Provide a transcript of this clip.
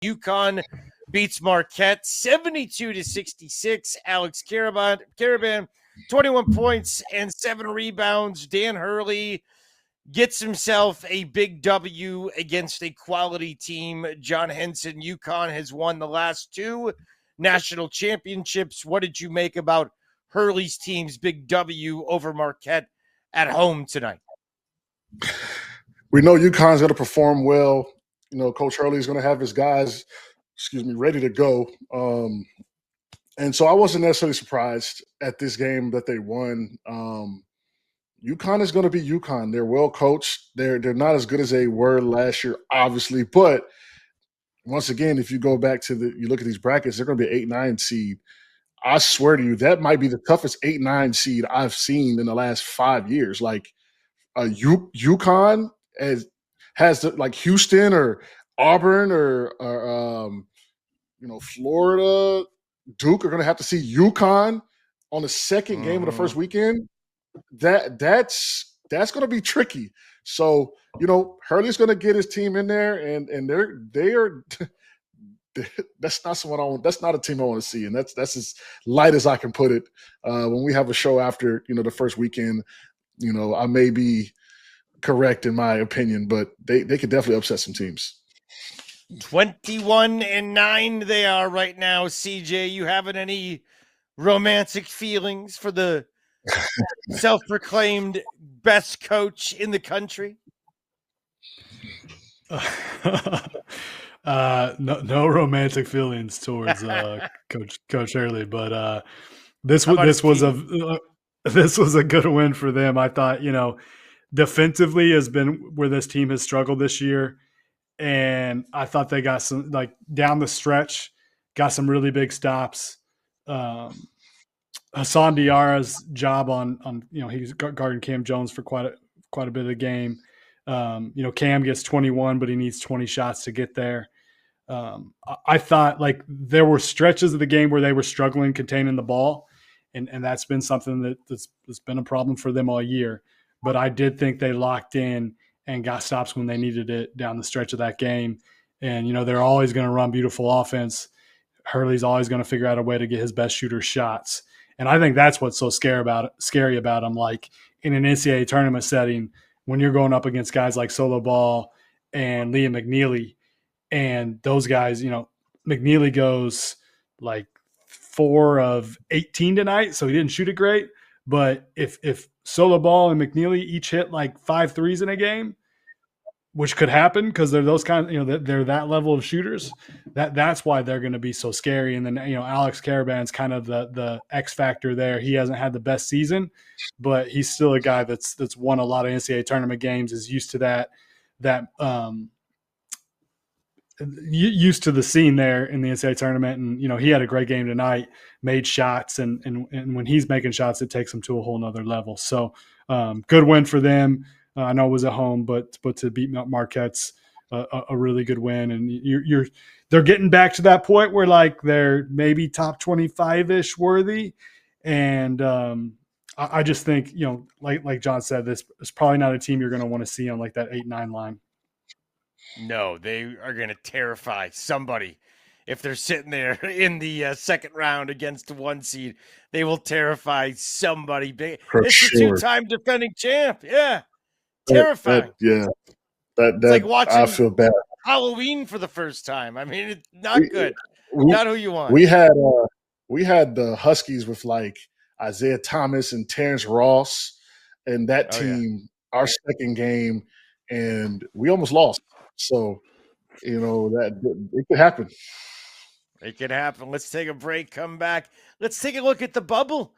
UConn beats Marquette 72-66. Alex Caravan, 21 points and 7 rebounds. Dan Hurley gets himself a big W against a quality team. John Henson, UConn has won the last 2 national championships. What did you make about Hurley's team's big W over Marquette at home tonight? We know UConn's going to perform well. Coach Hurley's going to have his guys, ready to go. And so I wasn't necessarily surprised at this game that they won. UConn is going to be UConn. They're well coached. They're not as good as they were last year, obviously. But once again, if you go back to you look at these brackets, they're going to be an 8-9 seed. I swear to you, that might be the toughest 8-9 seed I've seen in the last 5 years. Like UConn has like Houston or Auburn or Florida, Duke are going to have to see UConn on the second game of the first weekend. That's going to be tricky. So Hurley's going to get his team in there, and they are. That's not a team I want to see, and that's as light as I can put it. When we have a show after the first weekend, I may be correct in my opinion, but they could definitely upset some teams. 21-9 they are right now. CJ, you having any romantic feelings for the self-proclaimed best coach in the country? No romantic feelings towards Coach Hurley, but this was a good win for them. I thought, defensively has been where this team has struggled this year, and I thought they got some, like, down the stretch, got some really big stops. Hassan Diarra's job on he's guarding Cam Jones for quite a bit of the game. Cam gets 21, but he needs 20 shots to get there. I thought, like, there were stretches of the game where they were struggling containing the ball, and that's been something that's been a problem for them all year. But I did think they locked in and got stops when they needed it down the stretch of that game. And, they're always going to run beautiful offense. Hurley's always going to figure out a way to get his best shooter shots. And I think that's what's so scary about him. Like, in an NCAA tournament setting, when you're going up against guys like Solo Ball and Liam McNeely, and those guys, McNeely goes like 4 of 18 tonight, so he didn't shoot it great. But if Solo Ball and McNeely each hit like 5 threes in a game, which could happen because they're those kind of, they're that level of shooters, that's why they're going to be so scary. And then, Alex Caravan's kind of the X factor there. He hasn't had the best season, but he's still a guy that's won a lot of NCAA tournament games, is used to used to the scene there in the NCAA tournament. And, he had a great game tonight, made shots. And when he's making shots, it takes him to a whole nother level. So good win for them. I know it was at home, but to beat Marquette's a really good win. And they're getting back to that point where, like, they're maybe top 25-ish worthy. And I just think, like John said, this is probably not a team you're going to want to see on like that 8-9 line. No, they are going to terrify somebody. If they're sitting there in the second round against the 1 seed, they will terrify somebody big. It's the 2-time defending champ. Yeah. Terrifying. It's like watching I feel bad. Halloween for the first time. I mean, it's not good. Not who you want. We had the Huskies with like Isaiah Thomas and Terrence Ross and that team, our second game, and we almost lost. So, that it could happen. It could happen. Let's take a break, come back. Let's take a look at the bubble